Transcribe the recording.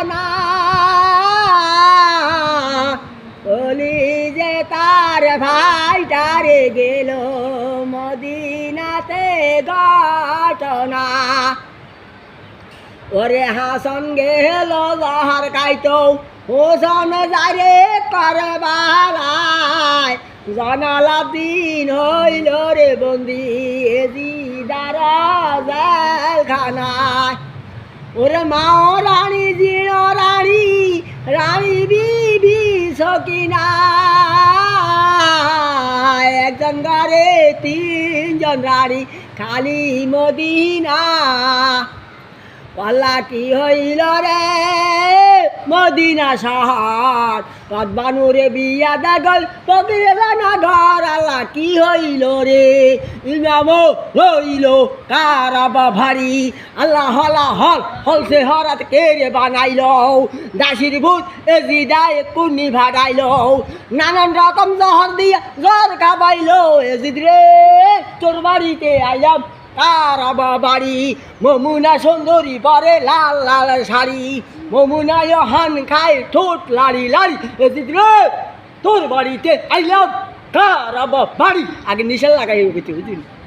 খানা বলি যে তার ভাইটারে গেল মদিনাতে ঘটনা ওরে হাসন গেল জহর খাইতো হোসন যারে করবালায় জানালাদিন হইল রে বন্দি এজিদার জেলখানায় ওরে মাও রানী জিন রানী রানী বিবি সকিনা একজন ঘরে তিনজন রানী খালি মদিনা পাল্লা কি হইল রে মদিনা শহর পদ্মানুরে বিয়া দাগল পবিরা না ঘর আল্লাহ কি হইল রে ইমাম হইল কারাবা ভারী আল্লাহ হলা হল হলসে হরাত কে রে বানাইল দাসির ভূত এজিদায় কুনি ভাড়াইল নানান রকম জহর দিয়া জ্বর খাবাইল এজিদ রে তোর বাড়িতে আইলাম কারাবা বাড়ি মমুনা সুন্দরী পরে লাল লাল শাড়ি মমুনা হান খায় ঠোঁট লাড়ি লাড়ি এদিক রে তোর বাড়িতে আইলাম কারাবা বাড়ি আগে নিশাল লাগাই বুঝলি